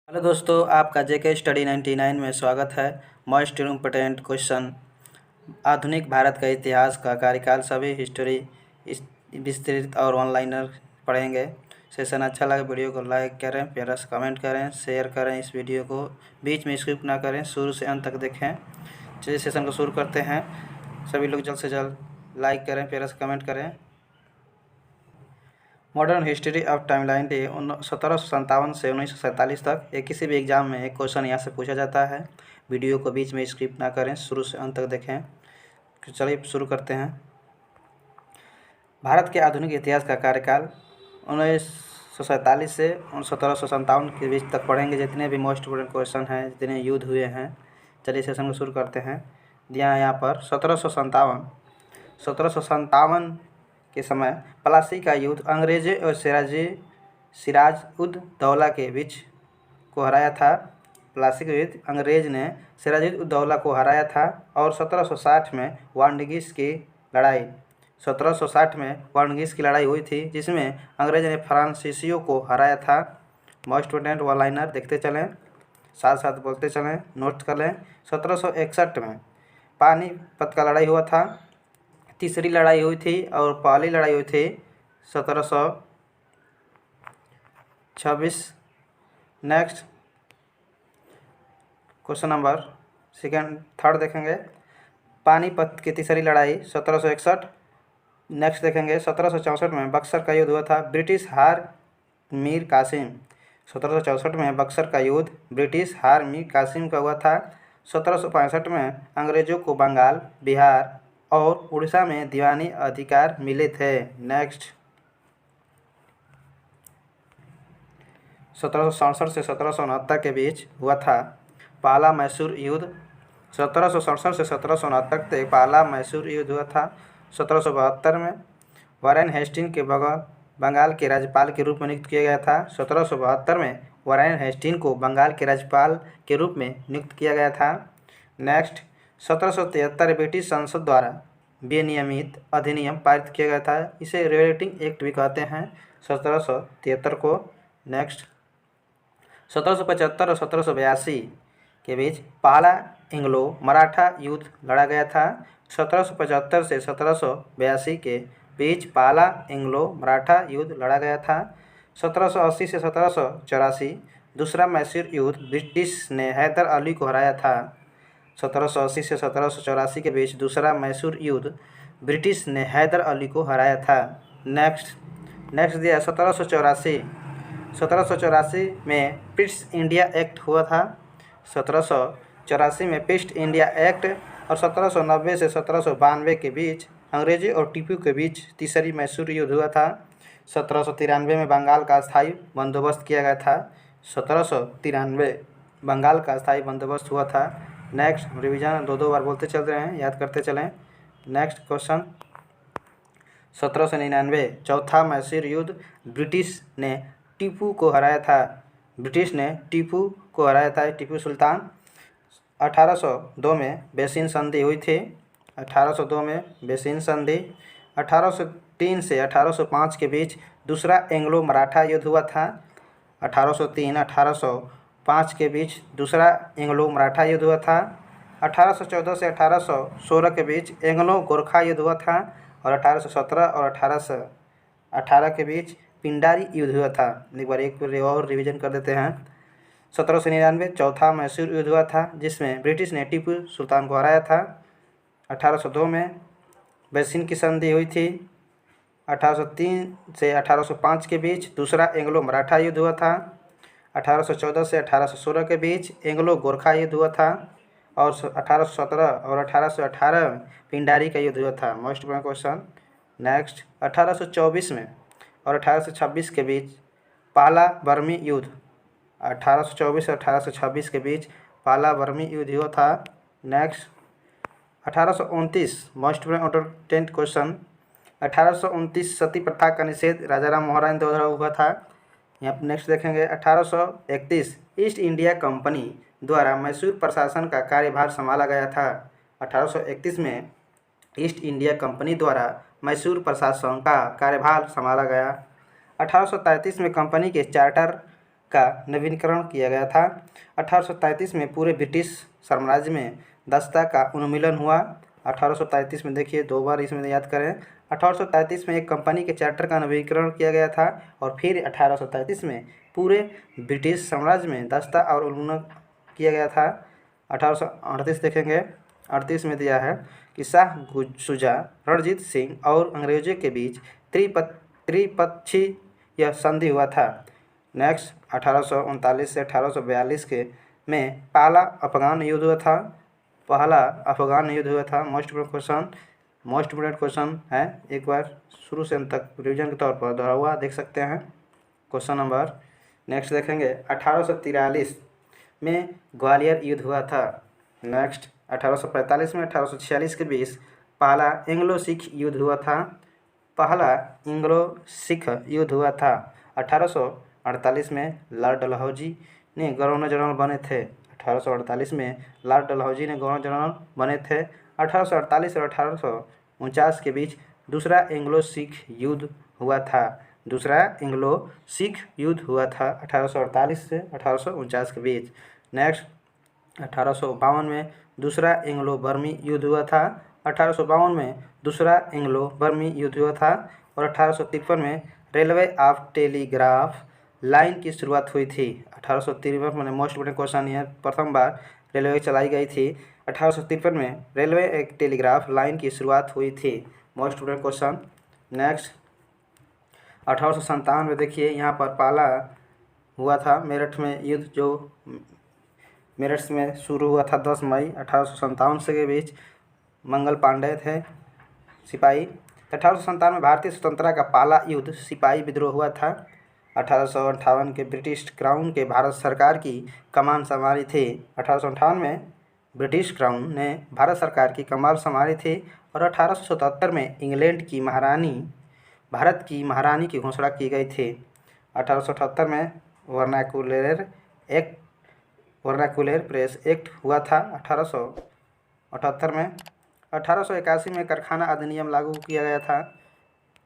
Hello दोस्तों, आपका जेके study 99 में स्वागत है। मोस्ट इम्पोर्टेंट क्वेश्चन, आधुनिक भारत का इतिहास का कार्यकाल, सभी हिस्ट्री विस्तृत और ऑनलाइनर पढ़ेंगे। सेशन अच्छा लगे वीडियो को लाइक करें, प्यारा से कमेंट करें, शेयर करें। इस वीडियो को बीच में स्किप ना करें, शुरू से अंत तक देखें। चलिए सेशन को शुरू करते हैं। सभी लोग जल्द से जल्द लाइक करें, प्यारा से कमेंट करें। Modern history of timeline day 1757 से 1947 तक। ये किसी भी एग्जाम में एक क्वेश्चन यहाँ से पूछा जाता है। वीडियो को बीच में स्किप ना करें, शुरू से अंत तक देखें। चलिए शुरू करते हैं। भारत के आधुनिक इतिहास का कार्यकाल 1947 से 1757 के बीच तक पढ़ेंगे। जितने भी मोस्ट इम्पोर्टेंट क्वेश्चन हैं, जितने युद्ध हुए हैं। चलिए सेशन को शुरू करते हैं। यहाँ पर 1757 के समय प्लासी का युद्ध अंग्रेज़ों और सिराज उद दौला के बीच को हराया था। प्लासी के युद्ध अंग्रेज़ ने सिराज उद दौला को हराया था। और 1760 में वार्नगिस की लड़ाई 1760 में वार्नगिस की लड़ाई हुई थी, जिसमें अंग्रेज़ ने फ्रांसीसियों को हराया था। मोस्ट इम्पोर्टेंट वन लाइनर देखते चलें, साथ साथ बोलते चलें, नोट कर लें। 1761 में पानीपत का लड़ाई हुआ था। तीसरी लड़ाई हुई थी और पहली लड़ाई हुई थी 1726। नेक्स्ट क्वेश्चन नंबर थर्ड देखेंगे। पानीपत की तीसरी लड़ाई 1761। नेक्स्ट देखेंगे 1764 में बक्सर का युद्ध हुआ था। ब्रिटिश हार मीर कासिम 1764 में बक्सर का युद्ध ब्रिटिश हार मीर कासिम का हुआ था। 1765 में अंग्रेज़ों को बंगाल, बिहार और उड़ीसा में दीवानी अधिकार मिले थे। नेक्स्ट 1767 से 1769 के बीच हुआ था पहला मैसूर युद्ध। 1767 से 1769 तक पहला मैसूर युद्ध हुआ था। 1772 में वारेन हेस्टिंग के बंगाल के राज्यपाल के रूप में नियुक्त किया गया था। 1772 में वारेन हेस्टिंग को बंगाल के राज्यपाल के रूप में नियुक्त किया गया था। नेक्स्ट 1773 ब्रिटिश संसद द्वारा विनियमित अधिनियम पारित किया गया था। इसे रेगुलेटिंग एक्ट भी कहते हैं, 1773 को। नेक्स्ट 1775 और 1782 के बीच पहला एंग्लो मराठा युद्ध लड़ा गया था। 1775 से 1782 के बीच पहला एंग्लो मराठा युद्ध लड़ा गया था। 1780 से 1784 दूसरा मैसूर युद्ध ब्रिटिश ने हैदर अली को हराया था। 1780 से 1784 के बीच दूसरा मैसूर युद्ध ब्रिटिश ने हैदर अली को हराया था। नेक्स्ट दिया 1784 में ईस्ट इंडिया एक्ट हुआ था। 1784 में ईस्ट इंडिया एक्ट। और 1790 से 1792 के बीच अंग्रेजों और टीपू के बीच तीसरी मैसूर युद्ध हुआ था। 1793 में बंगाल का स्थायी बंदोबस्त किया गया था। 1793 बंगाल का स्थायी बंदोबस्त हुआ था। नेक्स्ट रिवीजन दो बार बोलते चल रहे हैं, याद करते चलें। नेक्स्ट क्वेश्चन 1799 चौथा मैसूर युद्ध ब्रिटिश ने टीपू को हराया था। टीपू सुल्तान। 1802 में बेसिन संधि हुई थी। 1802 में बेसिन संधि। 1803 से 1805 के बीच दूसरा एंग्लो मराठा युद्ध हुआ था। 1803-1805 के बीच दूसरा एंग्लो मराठा युद्ध हुआ था। 1814 से 1816 के बीच एंग्लो गोरखा युद्ध हुआ था। और 1817 और 1818 के बीच पिंडारी युद्ध हुआ था। एक बार और रिवीजन कर देते हैं। 1799 चौथा मैसूर युद्ध हुआ था, जिसमें ब्रिटिश ने टीपू सुल्तान को हराया था। 1802 में बेसिन की संधि हुई थी। 1803 से 1805 के बीच दूसरा एंग्लो मराठा युद्ध हुआ था। 1814 से 1816 के बीच एंग्लो गोरखा युद्ध हुआ था। और 1817 और 1818 में पिंडारी का युद्ध हुआ था। Most important question. नेक्स्ट 1824 में और 1826 के बीच पहला बर्मी युद्ध। 1824 और 1826 के बीच पहला बर्मी युद्ध हुआ था। Next 1829 most important question. 1829 सती प्रथा का निषेध राजा राम मोहन राय द्वारा हुआ था। यहाँ पर नेक्स्ट देखेंगे 1831 ईस्ट इंडिया कंपनी द्वारा मैसूर प्रशासन का कार्यभार संभाला गया था। 1831 में ईस्ट इंडिया कंपनी द्वारा मैसूर प्रशासन का कार्यभार संभाला गया। 1833 में कंपनी के चार्टर का नवीनीकरण किया गया था। 1833 में पूरे ब्रिटिश साम्राज्य में दस्ता का उन्मूलन हुआ। 1833 में देखिए, 2 बार इसमें याद करें। 1833 में एक कंपनी के चार्टर का नवीनीकरण किया गया था और फिर 1833 में पूरे ब्रिटिश साम्राज्य में दस्ता और उन्मूलन किया गया था। 1838 देखेंगे, 38 में दिया है कि शाह शुजा, रणजीत सिंह और अंग्रेजों के बीच त्रिपक्षीय संधि हुआ था। नेक्स्ट 1839 से 1842 के में पहला अफगान युद्ध हुआ था। मोस्ट इम्पोर्टेंट क्वेश्चन है, एक बार शुरू से अंत तक रिवीजन के तौर पर दोहरा हुआ देख सकते हैं। क्वेश्चन नंबर नेक्स्ट देखेंगे, 1843 में ग्वालियर युद्ध हुआ था। नेक्स्ट 1845 में 1846 के बीच पहला एंग्लो सिख युद्ध हुआ था। 1848 में लॉर्ड डलहौजी ने गवर्नर जनरल बने थे। 1848 में लॉर्ड डलहौजी ने गवर्नर जनरल बने थे। 1848 और 1849 के बीच दूसरा एंग्लो सिख युद्ध हुआ था। 1848 से 1849 के बीच। नेक्स्ट 1852 में दूसरा एंग्लो बर्मी युद्ध हुआ था। 1852 में दूसरा एंग्लो बर्मी युद्ध हुआ था और 1853 में रेलवे ऑफ टेलीग्राफ लाइन की शुरुआत हुई थी। 1853 में मोस्ट इम्पोर्टेंट क्वेश्चन है, प्रथम बार रेलवे चलाई गई थी। 1853 में रेलवे एक टेलीग्राफ लाइन की शुरुआत हुई थी। Most important question. नेक्स्ट 1857 में देखिए, यहाँ पर पहला हुआ था मेरठ में युद्ध, जो मेरठ में शुरू हुआ था 10 मई 1857 से के बीच। मंगल पांडे थे सिपाही। 1857 में भारतीय स्वतंत्रता का पहला युद्ध सिपाही विद्रोह हुआ था। 1858 के ब्रिटिश क्राउन के भारत सरकार की कमान संभाली थी। 1858 में ब्रिटिश क्राउन ने भारत सरकार की कमान संभाली थी और 1877 में इंग्लैंड की महारानी भारत की महारानी की घोषणा की गई थी। 1878 में वर्नाकुलर प्रेस एक्ट हुआ था। 1878 में 1881 में कारखाना अधिनियम लागू किया गया था।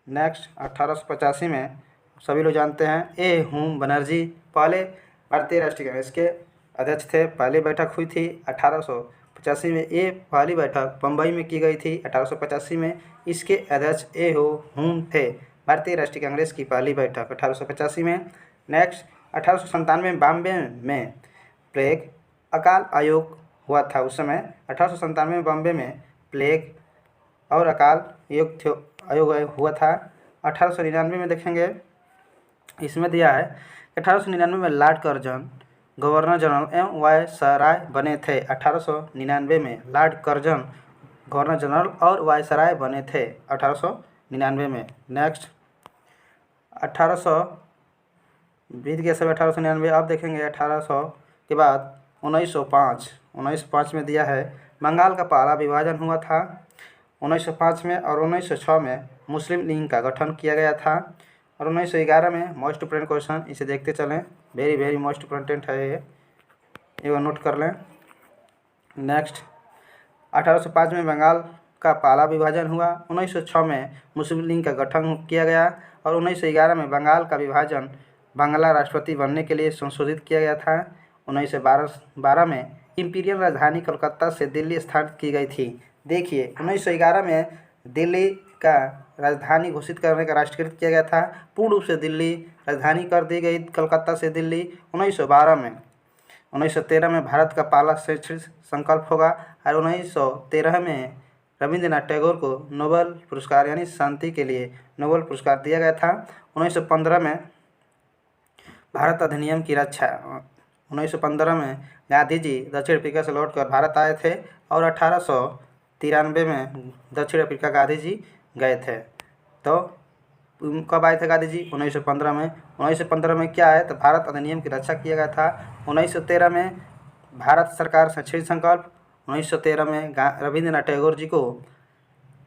नेक्स्ट 1885 में सभी लोग जानते हैं ए होम बनर्जी पहले भारतीय राष्ट्रीय कांग्रेस के अध्यक्ष थे। पहली बैठक हुई थी 1885 में। ये पहली बैठक बम्बई में की गई थी। 1885 में इसके अध्यक्ष ए होम थे। भारतीय राष्ट्रीय कांग्रेस की पहली बैठक 1885 में। नेक्स्ट 1897 में बॉम्बे में प्लेग अकाल आयोग हुआ था। उस समय 1897 में बॉम्बे में प्लेग और अकाल आयोग हुआ था। 1899 में देखेंगे, इसमें दिया है 1899 में लॉर्ड कर्जन गवर्नर जनरल एवं वायसराय बने थे। 1899 में लॉर्ड कर्जन गवर्नर जनरल और वायसराय बने थे 1899 में। नेक्स्ट 1800 बीत गया सब 1899। अब देखेंगे 1800 के बाद 1905 में दिया है बंगाल का पहला विभाजन हुआ था 1905 में और 1906 में मुस्लिम लीग का गठन किया गया था और 1911 में मोस्ट इम्पोर्टेंट क्वेश्चन, इसे देखते चलें, वेरी मोस्ट इम्पोर्टेंट है ये नोट कर लें। नेक्स्ट 1805 में बंगाल का पहला विभाजन हुआ। 1906 में मुस्लिम लीग का गठन किया गया और 1911 में बंगाल का विभाजन बांग्ला राष्ट्रपति बनने के लिए संशोधित किया गया था। 1912 में इंपीरियल राजधानी कोलकाता से दिल्ली स्थापित की गई थी। देखिए 1911 में दिल्ली का राजधानी घोषित करने का राष्ट्रीयकृत किया गया था। पूर्ण रूप से दिल्ली राजधानी कर दी गई कोलकाता से दिल्ली 1912 में। 1913 में भारत का पहला शैक्षणिक संकल्प होगा और 1913 में रविंद्रनाथ टैगोर को नोबेल पुरस्कार यानी शांति के लिए नोबेल पुरस्कार दिया गया था। 1915 में भारत अधिनियम की रक्षा 1915 में गांधी जी दक्षिण अफ्रीका से लौटकर भारत आए थे और 1893 में दक्षिण अफ्रीका गांधी जी गए थे। तो कब आए थे गांधी जी? 1915 में। 1915 में क्या है तो भारत अधिनियम की रक्षा किया गया था। 1913 में भारत सरकार शैक्षणिक संकल्प। 1913 में रविंद्रनाथ टैगोर जी को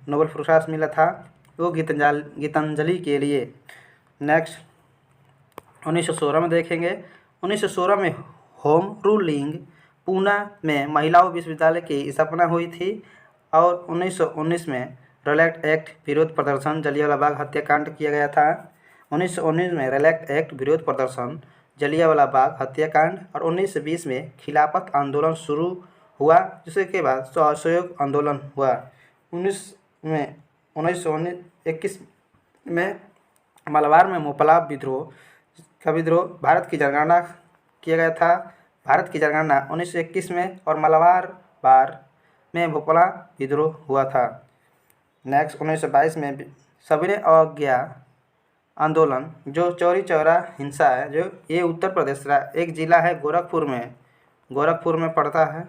नोबेल पुरस्कार मिला था वो गीतांजलि के लिए। नेक्स्ट 1916 में देखेंगे, 1916 में होम रूलिंग पूना में महिलाओं विश्वविद्यालय की स्थापना हुई थी और 1919 में रॉलेट एक्ट विरोध प्रदर्शन जलियांवाला बाग हत्याकांड किया गया था। 1919 में रॉलेट एक्ट विरोध प्रदर्शन जलियांवाला बाग हत्याकांड और 1920 में खिलाफत आंदोलन शुरू हुआ, जिसके बाद असहयोग आंदोलन हुआ। 1921 में मलबार में मोपला विद्रोह भारत की जनगणना किया गया था। भारत की जनगणना 1921 में और मलबार बार में मोपला विद्रोह हुआ था। नेक्स्ट 1922 में सविनय अवज्ञा आंदोलन, जो चौरी चौरा हिंसा है, जो ये उत्तर प्रदेश का एक जिला है गोरखपुर में पड़ता है,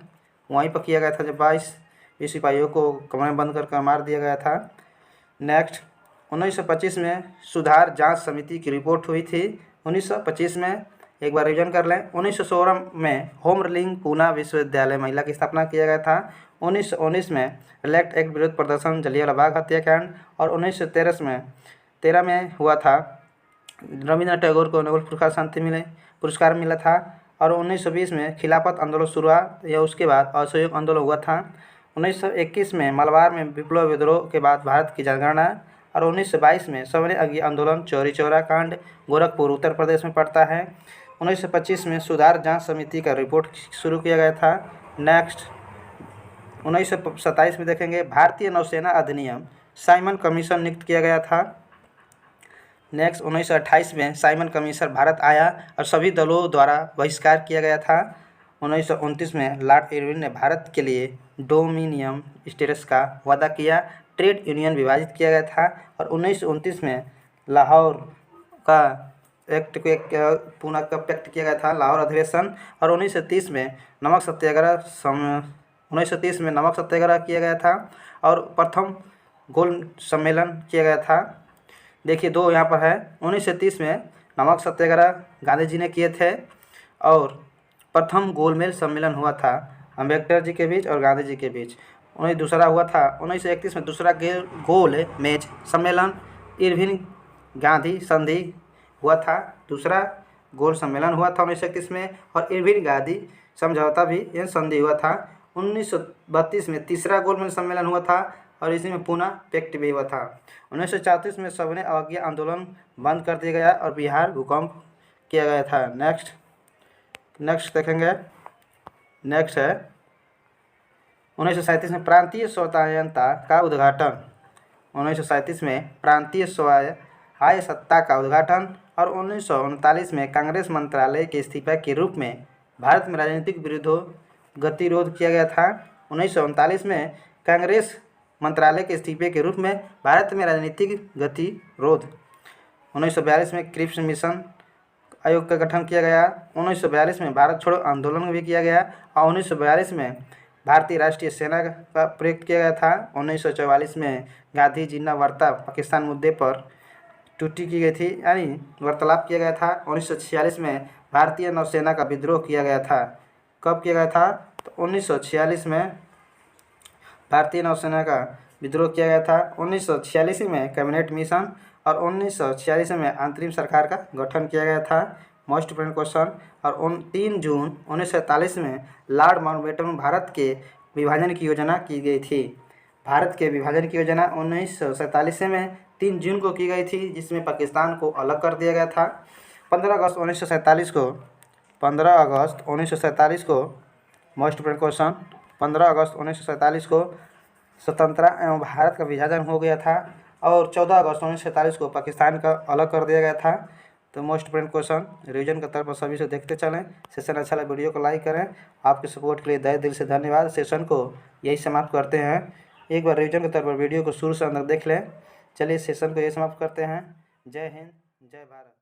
वहीं पर किया गया था, जब 22 सिपाहियों को कमरे में बंद करके मार दिया गया था। नेक्स्ट 1925 में सुधार जांच समिति की रिपोर्ट हुई थी। 1925 में एक बार रिवीजन कर लें। 1916 में होमरलिंग पूना विश्वविद्यालय महिला की स्थापना किया गया था। 1919 में इलेक्ट एक्ट विरोध प्रदर्शन जलियांवाला बाग हत्याकांड और 1913 में हुआ था। रविंद्रनाथ टैगोर को नोबेल पुरस्कार मिला था। और 1920 में खिलाफत आंदोलन शुरू हुआ या उसके बाद असहयोग आंदोलन हुआ था। 1921 में मलबार में विप्लव विद्रोह के बाद भारत की जनगणना और 1922 में सविनय अवज्ञा आंदोलन चौरी चौरा कांड गोरखपुर उत्तर प्रदेश में पड़ता है। 1925 में सुधार जांच समिति का रिपोर्ट शुरू किया गया था। नेक्स्ट 1927 में देखेंगे भारतीय नौसेना अधिनियम साइमन कमीशन नियुक्त किया गया था। नेक्स्ट 1928 में साइमन कमीशन भारत आया और सभी दलों द्वारा बहिष्कार किया गया था। 1929 में लॉर्ड इरविन ने भारत के लिए डोमिनियन स्टेटस का वादा किया। ट्रेड यूनियन विभाजित किया गया था और 1929 में लाहौर का एक्ट पूना का पैक्ट किया गया था, लाहौर अधिवेशन। और 1930 में नमक सत्याग्रह किया गया था और प्रथम गोल सम्मेलन किया गया था। देखिए दो यहाँ पर है। 1930 में नमक सत्याग्रह गांधी जी ने किए थे और प्रथम गोलमेज सम्मेलन हुआ था अम्बेडकर जी के बीच और गांधी जी के बीच। दूसरा हुआ था 1931 में दूसरा गोल मेज सम्मेलन इरविन गांधी संधि हुआ था। दूसरा गोल सम्मेलन हुआ था 1931 में और इरविन गांधी समझौता भी यह संधि हुआ था। 1932 में तीसरा गोल सम्मेलन हुआ था और इसी में पूना पैक्ट भी हुआ था। 1934 में सविनय अवज्ञा आंदोलन बंद कर दिया गया और बिहार भूकंप किया गया था। नेक्स्ट देखेंगे। नेक्स्ट है 1937 में प्रांतीय स्वायत्तता का उद्घाटन। 1937 में प्रांतीय स्वायत्त सत्ता का उद्घाटन और 1939 में कांग्रेस मंत्रालय के इस्तीफा के रूप में भारत में राजनीतिक गतिरोध किया गया था। 1939 में कांग्रेस मंत्रालय के इस्तीफे के रूप में भारत में राजनीतिक गतिरोध। 1942 में क्रिप्स मिशन आयोग का गठन किया गया। 1942 में भारत छोड़ो आंदोलन भी किया गया और 1942 में भारतीय राष्ट्रीय सेना का प्रयोग किया गया था। 1944 में गांधी जिन्ना वार्ता पाकिस्तान मुद्दे पर टूटी की गई थी, यानी वार्तालाप किया गया था। 1946 में भारतीय नौसेना का विद्रोह किया गया था। कब किया गया था? तो 1946 में भारतीय नौसेना का विद्रोह किया गया था। 1946 में कैबिनेट मिशन और 1946 में अंतरिम सरकार का गठन किया गया था। Most important question. और 3 जून 1947 में लॉर्ड माउंटबेटन में भारत के विभाजन की योजना की गई थी। भारत के विभाजन की योजना 1947 में 3 जून को की गई थी, जिसमें पाकिस्तान को अलग कर दिया गया था। 15 अगस्त 1947 को मोस्ट इंपोर्टेंट क्वेश्चन। 15 अगस्त 1947 को स्वतंत्रता एवं भारत का विभाजन हो गया था और 14 अगस्त 1947 को पाकिस्तान का अलग कर दिया गया था। तो मोस्ट इंपोर्टेंट क्वेश्चन रिवीजन के तौर पर सभी से देखते चलें। सेशन अच्छा लगे वीडियो को लाइक करें। आपके सपोर्ट के लिए तहे दिल से धन्यवाद। सेशन को यही समाप्त करते हैं। एक बार रिवीजन के तौर पर वीडियो को शुरू से अंदर देख लें। चलिए सेशन को यही समाप्त करते हैं। जय हिंद, जय भारत।